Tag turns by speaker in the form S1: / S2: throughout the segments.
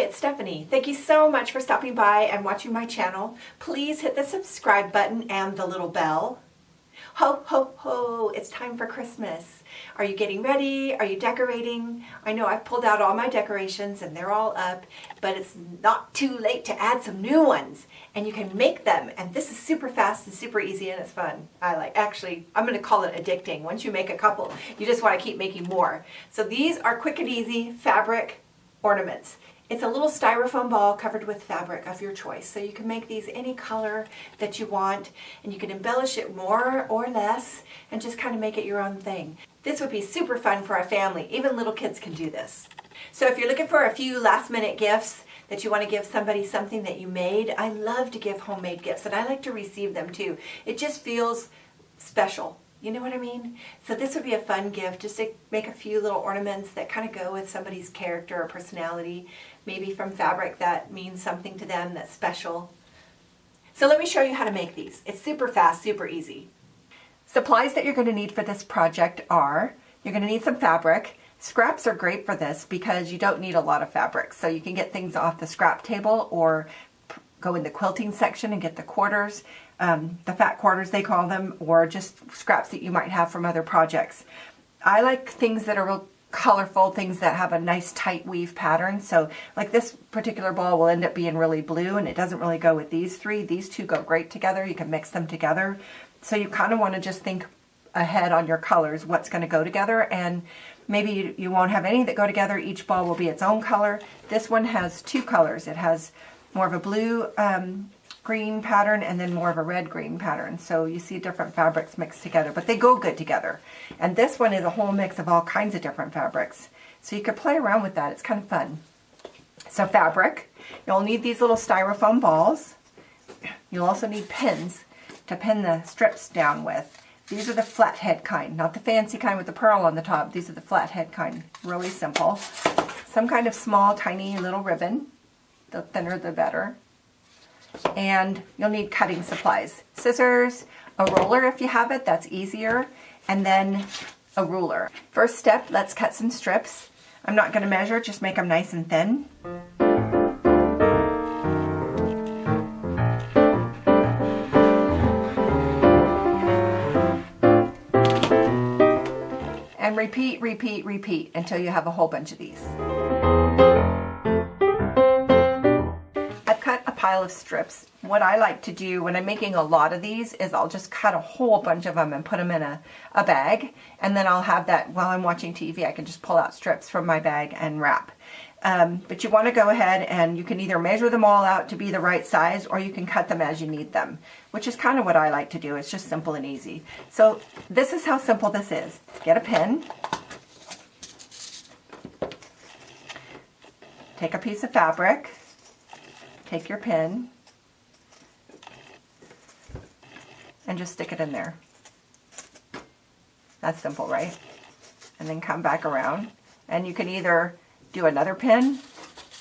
S1: it's Stephanie. Thank you so much for stopping by and watching my channel. Please hit the subscribe button and the little bell. Ho, ho, ho, it's time for Christmas. Are you getting ready? Are you decorating? I know I've pulled out all my decorations and they're all up, but it's not too late to add some new ones. And you can make them, and this is super fast and super easy and it's fun. Actually, I'm going to call it addicting. Once you make a couple, you just want to keep making more. So these are quick and easy fabric ornaments. It's a little styrofoam ball covered with fabric of your choice. So you can make these any color that you want, and you can embellish it more or less and just kind of make it your own thing. This would be super fun for a family. Even little kids can do this. So if you're looking for a few last-minute gifts that you want to give somebody something that you made, I love to give homemade gifts, and I like to receive them too. It just feels special. You know what I mean? So this would be a fun gift, just to make a few little ornaments that kind of go with somebody's character or personality, maybe from fabric that means something to them that's special. So let me show you how to make these. It's super fast, super easy. Supplies that you're going to need for this project are, you're going to need some fabric. Scraps are great for this because you don't need a lot of fabric. So you can get things off the scrap table or go in the quilting section and get the quarters, the fat quarters they call them, or just scraps that you might have from other projects. I like things that are real colorful, things that have a nice tight weave pattern. So like this particular ball will end up being really blue, and it doesn't really go with these three. These two go great together. You can mix them together. So you kind of want to just think ahead on your colors, what's going to go together, and maybe you won't have any that go together. Each ball will be its own color. This one has two colors. It has more of a blue green pattern and then more of a red green pattern. So you see different fabrics mixed together, but they go good together. And this one is a whole mix of all kinds of different fabrics. So you could play around with that. It's kind of fun. So fabric, you'll need these little styrofoam balls. You'll also need pins to pin the strips down with. These are the flathead kind, not the fancy kind with the pearl on the top. These are the flathead kind, really simple. Some kind of small, tiny little ribbon. The thinner the better. And you'll need cutting supplies. Scissors, a roller if you have it, that's easier, and then a ruler. First step, let's cut some strips. I'm not going to measure, just make them nice and thin. And repeat, repeat, repeat until you have a whole bunch of these. Pile of strips. What I like to do when I'm making a lot of these is I'll just cut a whole bunch of them and put them in a bag, and then I'll have that while I'm watching TV. I can just pull out strips from my bag and wrap. But you want to go ahead and you can either measure them all out to be the right size, or you can cut them as you need them, which is kind of what I like to do. It's just simple and easy. So this is how simple this is. Get a pin, take a piece of fabric, take your pin, and just stick it in there. That's simple, right? And then come back around, and you can either do another pin,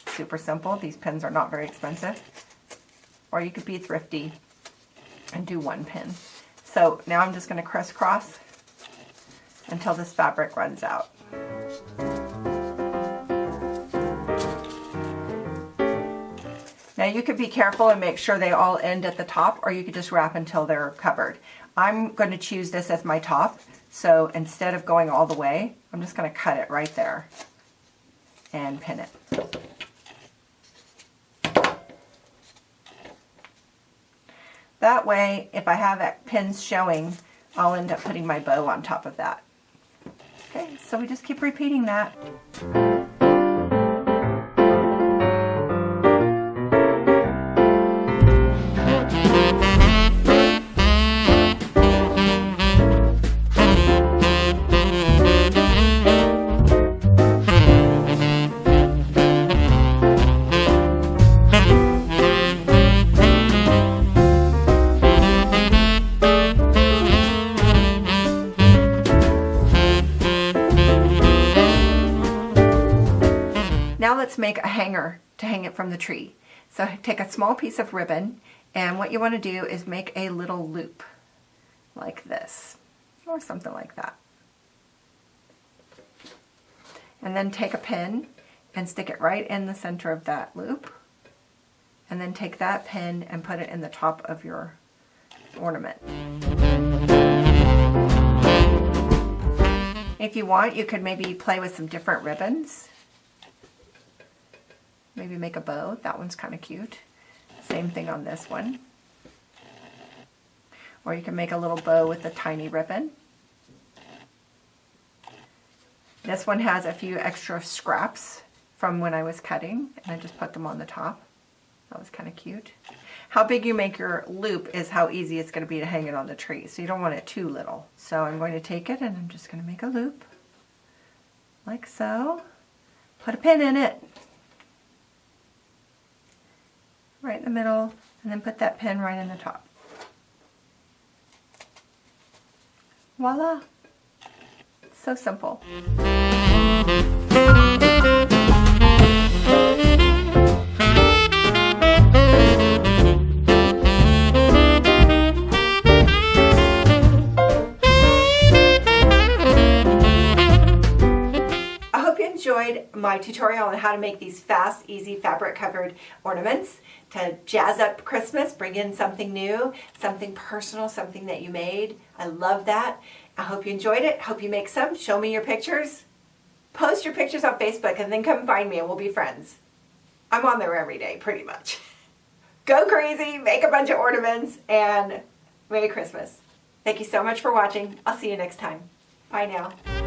S1: super simple, these pins are not very expensive, or you could be thrifty and do one pin. So now I'm just going to crisscross until this fabric runs out. Now you could be careful and make sure they all end at the top, or you could just wrap until they're covered. I'm going to choose this as my top, so instead of going all the way, I'm just going to cut it right there and pin it. That way, if I have that pins showing, I'll end up putting my bow on top of that. Okay, so we just keep repeating that. Now let's make a hanger to hang it from the tree. So take a small piece of ribbon, and what you want to do is make a little loop like this, or something like that. And then take a pin and stick it right in the center of that loop. And then take that pin and put it in the top of your ornament. If you want, you could maybe play with some different ribbons. Maybe make a bow. That one's kind of cute. Same thing on this one. Or you can make a little bow with a tiny ribbon. This one has a few extra scraps from when I was cutting, and I just put them on the top. That was kind of cute. How big you make your loop is how easy it's going to be to hang it on the tree. So you don't want it too little. So I'm going to take it and I'm just going to make a loop. Like so. Put a pin in it. Right in the middle. And then put that pin right in the top. Voila. It's so simple. Enjoyed my tutorial on how to make these fast, easy fabric covered ornaments to jazz up Christmas, bring in something new, something personal, something that you made. I love that. I hope you enjoyed it. Hope you make some. Show me your pictures. Post your pictures on Facebook and then come find me and we'll be friends. I'm on there every day, pretty much. Go crazy, make a bunch of ornaments, and Merry Christmas. Thank you so much for watching. I'll see you next time. Bye now.